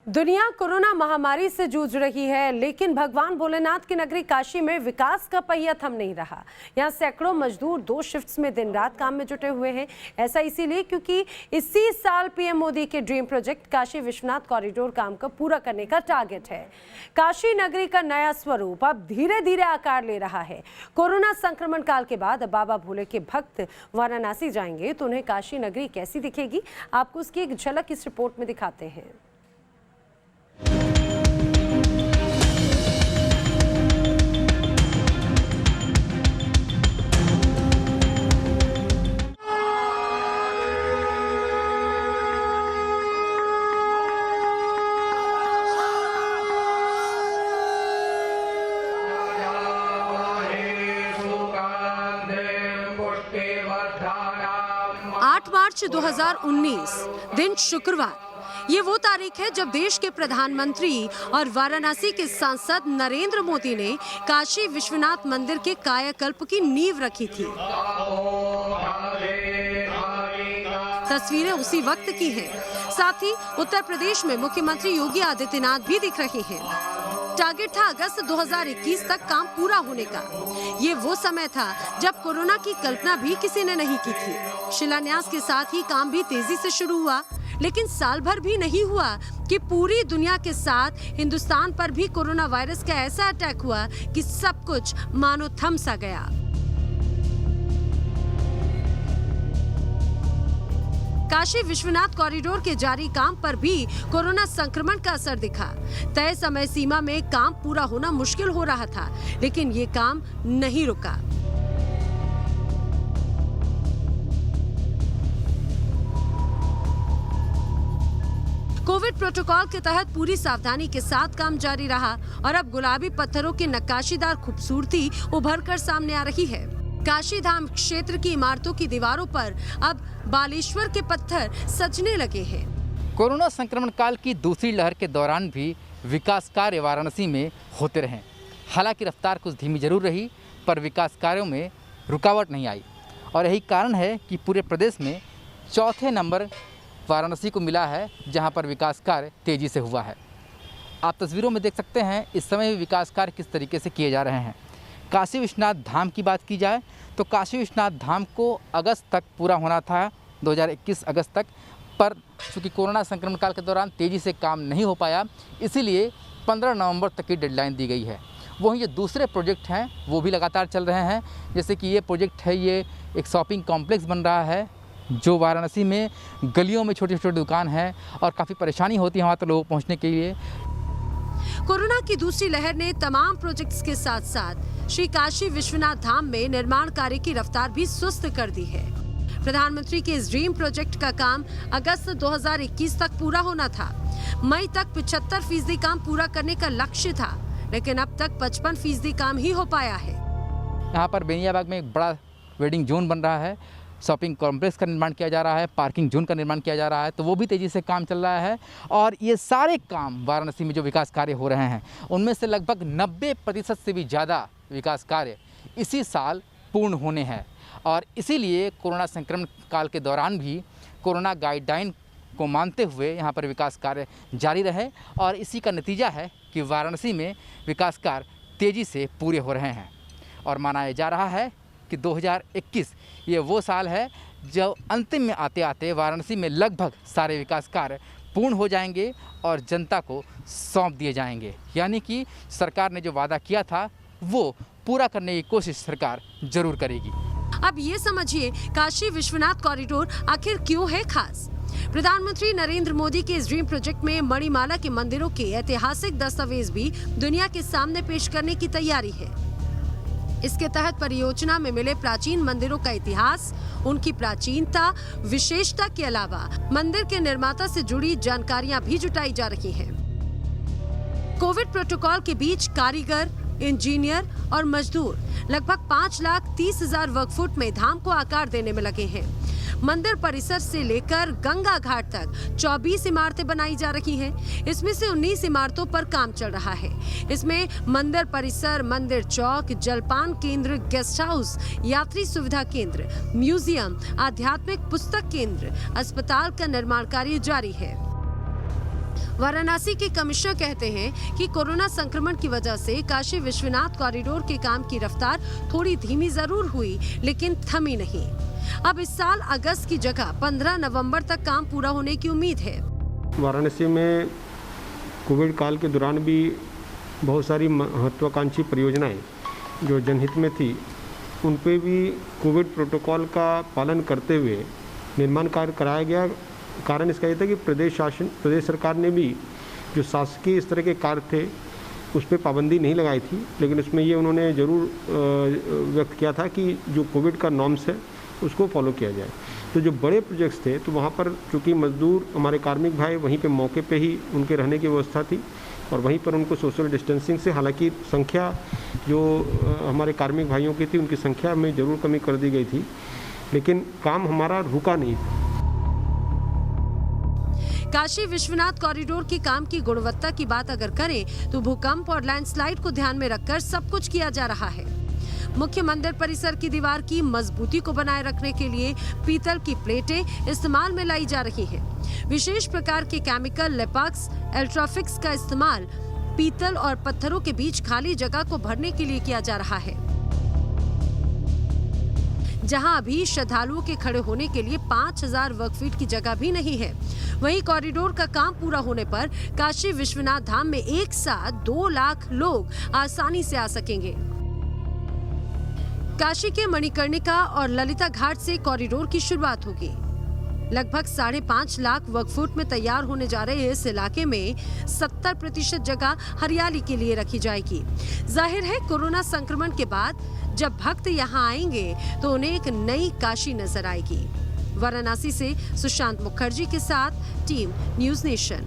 दुनिया कोरोना महामारी से जूझ रही है, लेकिन भगवान भोलेनाथ की नगरी काशी में विकास का पहिया थम नहीं रहा। यहाँ सैकड़ों मजदूर 2 शिफ्ट्स में दिन रात काम में जुटे हुए हैं। ऐसा इसीलिए क्योंकि इसी साल पीएम मोदी के dream project Kashi Vishwanath corridor काम को पूरा करने का टारगेट है। काशी नगरी का नया स्वरूप अब धीरे धीरे आकार ले रहा है। कोरोना संक्रमण काल के बाद बाबा भोले के भक्त वाराणसी जाएंगे तो उन्हें काशी नगरी कैसी दिखेगी, आपको उसकी एक झलक इस रिपोर्ट में दिखाते हैं। 8 मार्च 2019 दिन शुक्रवार। ये वो तारीख है जब देश के प्रधानमंत्री और वाराणसी के सांसद नरेंद्र मोदी ने काशी विश्वनाथ मंदिर के कायाकल्प की नींव रखी थी। तस्वीरें उसी वक्त की हैं। साथ ही उत्तर प्रदेश में मुख्यमंत्री योगी आदित्यनाथ भी दिख रहे हैं। टारगेट था अगस्त 2021 तक काम पूरा होने का। ये वो समय था जब कोरोना की कल्पना भी किसी ने नहीं की थी। शिलान्यास के साथ ही काम भी तेजी से शुरू हुआ, लेकिन साल भर भी नहीं हुआ कि पूरी दुनिया के साथ हिंदुस्तान पर भी कोरोना वायरस का ऐसा अटैक हुआ कि सब कुछ मानो थम सा गया। काशी विश्वनाथ कॉरिडोर के जारी काम पर भी कोरोना संक्रमण का असर दिखा। तय समय सीमा में काम पूरा होना मुश्किल हो रहा था, लेकिन ये काम नहीं रुका। कोविड प्रोटोकॉल के तहत पूरी सावधानी के साथ काम जारी रहा और अब गुलाबी पत्थरों की नक्काशीदार खूबसूरती उभर कर सामने आ रही है। काशी धाम क्षेत्र की इमारतों की दीवारों पर अब बालेश्वर के पत्थर सजने लगे हैं। कोरोना संक्रमण काल की दूसरी लहर के दौरान भी विकास कार्य वाराणसी में होते रहे। हालांकि रफ्तार कुछ धीमी जरूर रही, पर विकास कार्यों में रुकावट नहीं आई और यही कारण है कि पूरे प्रदेश में चौथे नंबर वाराणसी को मिला है, जहां पर विकास कार्य तेजी से हुआ है। आप तस्वीरों में देख सकते हैं इस समय भी विकास कार्य किस तरीके से किए जा रहे हैं। काशी विश्वनाथ धाम की बात की जाए तो काशी विश्वनाथ धाम को अगस्त तक पूरा होना था, 2021 अगस्त तक, पर चूँकि कोरोना संक्रमण काल के दौरान तेज़ी से काम नहीं हो पाया, इसीलिए 15 नवंबर तक की डेडलाइन दी गई है। वहीं जो दूसरे प्रोजेक्ट हैं वो भी लगातार चल रहे हैं। जैसे कि ये प्रोजेक्ट है, ये एक शॉपिंग कॉम्प्लेक्स बन रहा है जो वाराणसी में गलियों में छोटी छोटी दुकान है और काफ़ी परेशानी होती है वहाँ तक लोगों को पहुँचने के लिए। कोरोना की दूसरी लहर ने तमाम प्रोजेक्ट्स के साथ साथ श्री काशी विश्वनाथ धाम में निर्माण कार्य की रफ्तार भी सुस्त कर दी है। प्रधानमंत्री के इस ड्रीम प्रोजेक्ट का काम अगस्त 2021 तक पूरा होना था। मई तक 75% काम पूरा करने का लक्ष्य था, लेकिन अब तक 55% काम ही हो पाया है। यहाँ पर बेनियाबाग में एक बड़ा वेडिंग जोन बन रहा है, शॉपिंग कॉम्प्लेक्स का निर्माण किया जा रहा है, पार्किंग जोन का निर्माण किया जा रहा है, तो वो भी तेज़ी से काम चल रहा है। और ये सारे काम वाराणसी में जो विकास कार्य हो रहे हैं उनमें से लगभग 90% से भी ज़्यादा विकास कार्य इसी साल पूर्ण होने हैं। और इसीलिए कोरोना संक्रमण काल के दौरान भी कोरोना गाइडलाइन को मानते हुए यहाँ पर विकास कार्य जारी रहे और इसी का नतीजा है कि वाराणसी में विकास कार्य तेज़ी से पूरे हो रहे हैं। और माना जा रहा है कि 2021 ये वो साल है जब अंतिम में आते आते वाराणसी में लगभग सारे विकास कार्य पूर्ण हो जाएंगे और जनता को सौंप दिए जाएंगे। यानी कि सरकार ने जो वादा किया था वो पूरा करने की कोशिश सरकार जरूर करेगी। अब ये समझिए काशी विश्वनाथ कॉरिडोर आखिर क्यों है खास। प्रधानमंत्री नरेंद्र मोदी के इस ड्रीम प्रोजेक्ट में मणिमाला के मंदिरों के ऐतिहासिक दस्तावेज भी दुनिया के सामने पेश करने की तैयारी है। इसके तहत परियोजना में मिले प्राचीन मंदिरों का इतिहास, उनकी प्राचीनता, विशेषता के अलावा मंदिर के निर्माता से जुड़ी जानकारियां भी जुटाई जा रही हैं। कोविड प्रोटोकॉल के बीच कारीगर, इंजीनियर और मजदूर लगभग 5,30,000 वर्ग फुट में धाम को आकार देने में लगे हैं। मंदिर परिसर से लेकर गंगा घाट तक 24 इमारतें बनाई जा रही हैं। इसमें से 19 इमारतों पर काम चल रहा है। इसमें मंदिर परिसर, मंदिर चौक, जलपान केंद्र, गेस्ट हाउस, यात्री सुविधा केंद्र, म्यूजियम, आध्यात्मिक पुस्तक केंद्र, अस्पताल का निर्माण कार्य जारी है। वाराणसी के कमिश्नर कहते हैं कि कोरोना संक्रमण की वजह से काशी विश्वनाथ कॉरिडोर के काम की रफ्तार थोड़ी धीमी जरूर हुई, लेकिन थमी नहीं। अब इस साल अगस्त की जगह 15 नवंबर तक काम पूरा होने की उम्मीद है। वाराणसी में कोविड काल के दौरान भी बहुत सारी महत्वाकांक्षी परियोजनाएं जो जनहित में थी, उन पे भी कोविड प्रोटोकॉल का पालन करते हुए निर्माण कार्य कराया गया। कारण इसका ये था कि प्रदेश सरकार ने भी जो शासकीय इस तरह के कार्य थे उस पर पाबंदी नहीं लगाई थी, लेकिन उसमें ये उन्होंने ज़रूर व्यक्त किया था कि जो कोविड का नॉर्म्स है उसको फॉलो किया जाए। तो जो बड़े प्रोजेक्ट्स थे तो वहाँ पर चूँकि मजदूर हमारे कार्मिक भाई वहीं पे मौके पे ही उनके रहने की व्यवस्था थी और वहीं पर उनको सोशल डिस्टेंसिंग से, हालांकि संख्या जो हमारे कार्मिक भाइयों की थी उनकी संख्या में ज़रूर कमी कर दी गई थी, लेकिन काम हमारा रुका नहीं था। काशी विश्वनाथ कॉरिडोर के काम की गुणवत्ता की बात अगर करें तो भूकंप और लैंडस्लाइड को ध्यान में रखकर सब कुछ किया जा रहा है। मुख्य मंदिर परिसर की दीवार की मजबूती को बनाए रखने के लिए पीतल की प्लेटें इस्तेमाल में लाई जा रही हैं। विशेष प्रकार के केमिकल लेपाक्स अल्ट्राफिक्स का इस्तेमाल पीतल और पत्थरों के बीच खाली जगह को भरने के लिए किया जा रहा है। जहां अभी श्रद्धालुओं के खड़े होने के लिए 5000 वर्ग फीट की जगह भी नहीं है, वहीं कॉरिडोर का काम पूरा होने पर काशी विश्वनाथ धाम में एक साथ 2 लाख लोग आसानी से आ सकेंगे। काशी के मणिकर्णिका और ललिता घाट से कॉरिडोर की शुरुआत होगी। लगभग 5.5 लाख वर्ग फुट में तैयार होने जा रहे इस इलाके में 70% जगह हरियाली के लिए रखी जाएगी। जाहिर है कोरोना संक्रमण के बाद जब भक्त यहाँ आएंगे तो उन्हें एक नई काशी नजर आएगी। वाराणसी से सुशांत मुखर्जी के साथ टीम न्यूज़ नेशन।